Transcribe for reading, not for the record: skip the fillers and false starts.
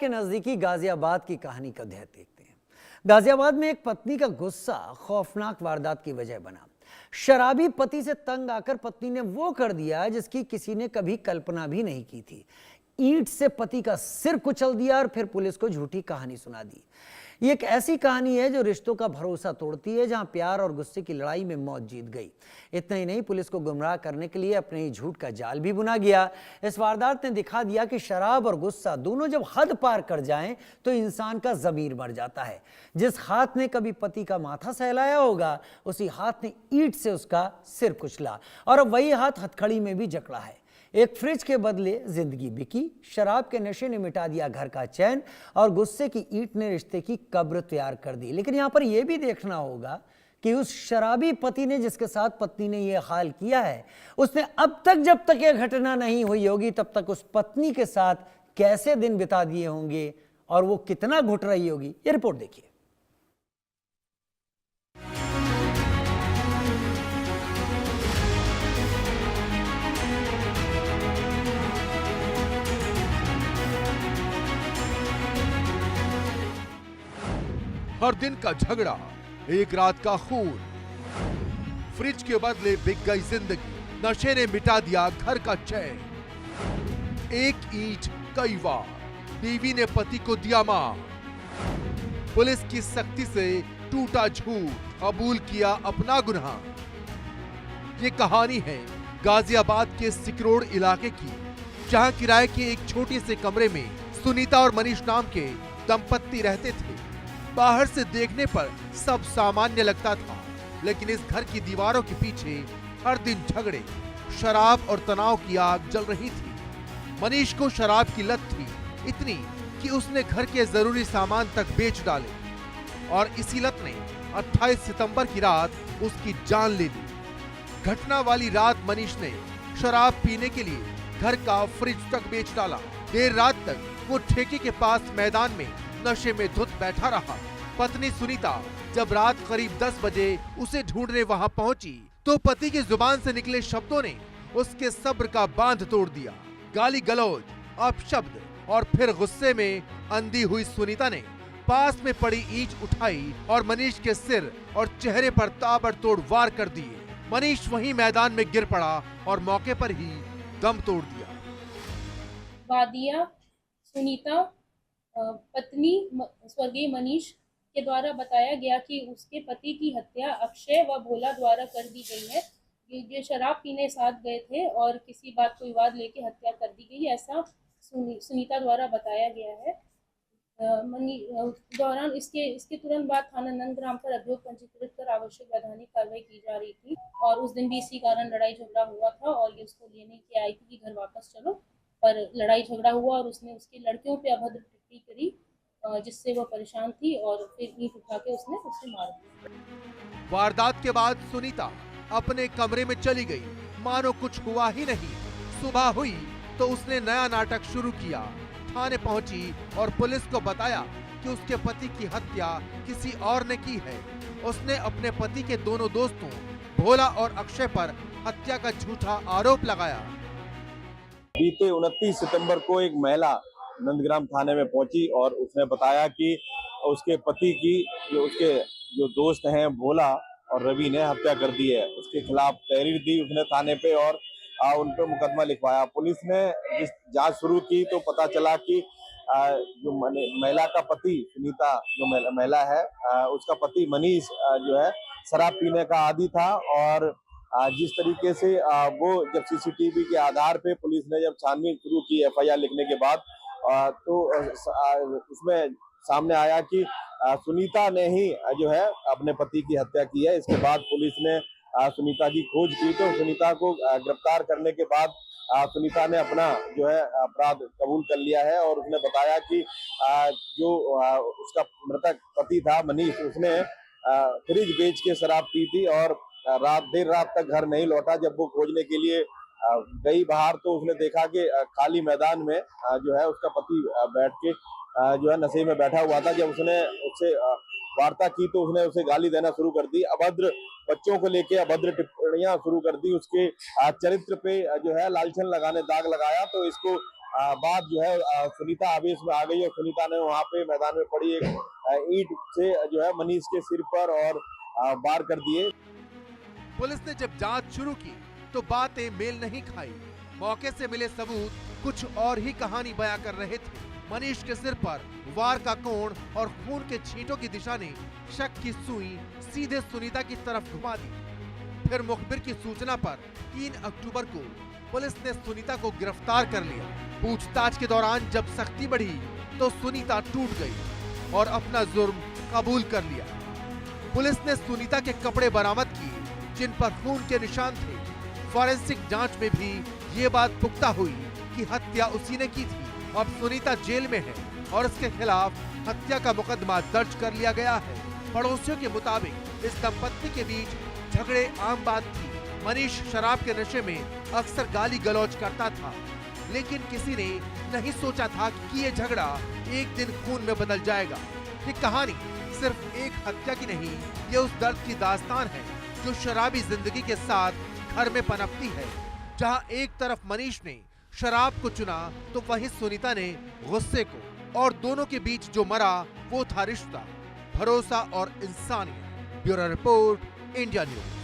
के नजदीकी गाजियाबाद की कहानी का अध्याय देखते हैं। गाजियाबाद में एक पत्नी का गुस्सा खौफनाक वारदात की वजह बना। शराबी पति से तंग आकर पत्नी ने वो कर दिया जिसकी किसी ने कभी कल्पना भी नहीं की थी। ईंट से पति का सिर कुचल दिया और फिर पुलिस को झूठी कहानी सुना दी। ये एक ऐसी कहानी है जो रिश्तों का भरोसा तोड़ती है, जहां प्यार और गुस्से की लड़ाई में मौत जीत गई। इतना ही नहीं, पुलिस को गुमराह करने के लिए अपने ही झूठ का जाल भी बुना गया। इस वारदात ने दिखा दिया कि शराब और गुस्सा दोनों जब हद पार कर जाएं तो इंसान का ज़मीर मर जाता है। जिस हाथ ने कभी पति का माथा सहलाया होगा, उसी हाथ ने ईंट से उसका सिर कुचला और अब वही हाथ हथकड़ी में भी जकड़ा है। एक फ्रिज के बदले जिंदगी बिकी, शराब के नशे ने मिटा दिया घर का चैन और गुस्से की ईंट ने रिश्ते की कब्र तैयार कर दी। लेकिन यहां पर यह भी देखना होगा कि उस शराबी पति ने जिसके साथ पत्नी ने यह हाल किया है, उसने अब तक, जब तक यह घटना नहीं हुई होगी, तब तक उस पत्नी के साथ कैसे दिन बिता दिए होंगे और वो कितना घुट रही होगी। ये रिपोर्ट देखिए। हर दिन का झगड़ा, एक रात का खून, फ्रिज के बदले बिक गई जिंदगी, नशे ने मिटा दिया घर का चैन। एक ईंट कई बार, बीवी ने पति को दिया मार। पुलिस की सख्ती से टूटा झूठ, कबूल किया अपना गुनाह। ये कहानी है गाजियाबाद के सिकरोड़ इलाके की, जहां किराए के एक छोटे से कमरे में सुनीता और मनीष नाम के दंपत्ति रहते थे। बाहर से देखने पर सब सामान्य लगता था, लेकिन इस घर की दीवारों के पीछे हर दिन झगड़े, शराब और तनाव की आग जल रही थी। मनीष को शराब की लत थी, इतनी कि उसने घर के जरूरी सामान तक बेच डाले और इसी लत ने 28 सितंबर की रात उसकी जान ले ली। घटना वाली रात मनीष ने शराब पीने के लिए घर का फ्रिज तक बेच डाला। देर रात तक वो ठेके के पास मैदान में नशे में धुत बैठा रहा। पत्नी सुनीता जब रात करीब 10 बजे उसे ढूंढने वहां पहुंची तो पति की जुबान से निकले शब्दों ने उसके सब्र का बांध तोड़ दिया। गाली गलौज, अपशब्द और फिर गुस्से में अंधी हुई सुनीता ने पास में पड़ी ईंट उठाई और मनीष के सिर और चेहरे पर ताबड़तोड़ वार कर दिए। मनीष वहीं मैदान में गिर पड़ा और मौके पर ही दम तोड़ दिया। वादिया सुनीता पत्नी स्वर्गीय मनीष के द्वारा बताया गया कि उसके पति की हत्या अक्षय व भोला द्वारा कर दी गई है। ये शराब पीने साथ गए थे और किसी बात को विवाद लेके हत्या कर दी गई, ऐसा सुनीता द्वारा बताया गया है। दौरान इसके तुरंत बाद थाना नंदग्राम पर अभियोग पंजीकृत कर आवश्यक वैधानिक कार्रवाई की जा रही थी और उस दिन भी इसी कारण लड़ाई झगड़ा हुआ था और ये उसको लेने के आई थी कि घर वापस चलो, पर लड़ाई झगड़ा हुआ और उसने उसकी लड़कियों पे अभद्र टिप्पणी करी, जिससे वो परेशान थी और फिर ईंट उठा के उसने उसे मार दिया। वारदात के बाद सुनीता अपने कमरे में चली गई, मानो कुछ हुआ ही नहीं। सुबह हुई तो उसने नया नाटक शुरू किया। थाने पहुंची और पुलिस को बताया कि उसके पति की हत्या किसी और ने की है। उसने अपने पति के दोनों दोस्तों भोला और अक्षय पर हत्या का झूठा आरोप लगाया। बीते 29 सितंबर को एक महिला नंदग्राम थाने में पहुंची और उसने बताया कि उसके पति की उसके जो दोस्त हैं भोला और रवि ने हत्या कर दी है। उसके खिलाफ तहरीर दी उसने थाने पे और उन पर मुकदमा लिखवाया। पुलिस ने जिस जांच शुरू की तो पता चला कि जो महिला का पति सुनीता जो महिला है, उसका पति मनीष जो है शराब पीने का आदी था और जिस तरीके से वो जब सीसीटीवी के आधार पे पुलिस ने जब छानबीन शुरू की एफआईआर लिखने के बाद, तो उसमें सामने आया कि सुनीता ने ही जो है अपने पति की हत्या की है। इसके बाद पुलिस ने सुनीता की खोज की तो सुनीता को गिरफ्तार करने के बाद सुनीता ने अपना जो है अपराध कबूल कर लिया है और उसने बताया कि जो उसका मृतक पति था मनीष, उसने फ्रिज बेच के शराब पी थी और देर रात तक घर नहीं लौटा। जब वो खोजने के लिए गई बाहर तो उसने देखा कि खाली मैदान में जो है उसका पति बैठ के जो है नशे में बैठा हुआ था। जब उसने उससे वार्ता की तो उसने उसे गाली देना शुरू कर दी, अभद्र बच्चों को लेके अभद्र टिप्पणियां शुरू कर दी, उसके चरित्र पे जो है लालछन लगाने दाग लगाया। तो इसको बाद जो है सुनीता आवेश में आ गई और सुनीता ने वहां पे मैदान में पड़ी एक ईंट से जो है मनीष के सिर पर और वार कर दिए। पुलिस ने जब जांच शुरू की तो बातें मेल नहीं खाई। मौके से मिले सबूत कुछ और ही कहानी बयां कर रहे थे। मनीष के सिर पर वार का कोण और खून के छींटों की दिशा ने शक की सुई सीधे सुनीता की तरफ घुमा दी। फिर मुखबिर की सूचना पर 3 अक्टूबर को पुलिस ने सुनीता को गिरफ्तार कर लिया। पूछताछ के दौरान जब सख्ती बढ़ी तो सुनीता टूट गई और अपना जुर्म कबूल कर लिया। पुलिस ने सुनीता के कपड़े बरामद किए जिन पर खून के निशान थे। फॉरेंसिक जांच में भी ये बात पुख्ता हुई कि हत्या उसी ने की थी। अब सुनीता जेल में है और उसके खिलाफ हत्या का मुकदमा दर्ज कर लिया गया है। पड़ोसियों के मुताबिक इस दंपत्ति के बीच झगड़े आम बात थी। मनीष शराब के नशे में अक्सर गाली गलौज करता था, लेकिन किसी ने नहीं सोचा था कि ये झगड़ा एक दिन खून में बदल जाएगा। ये कहानी सिर्फ एक हत्या की नहीं, ये उस दर्द की दास्तान है जो शराबी जिंदगी के साथ घर में पनपती है। जहां एक तरफ मनीष ने शराब को चुना तो वहीं सुनीता ने गुस्से को, और दोनों के बीच जो मरा वो था रिश्ता, भरोसा और इंसानियत। Bureau report, India news.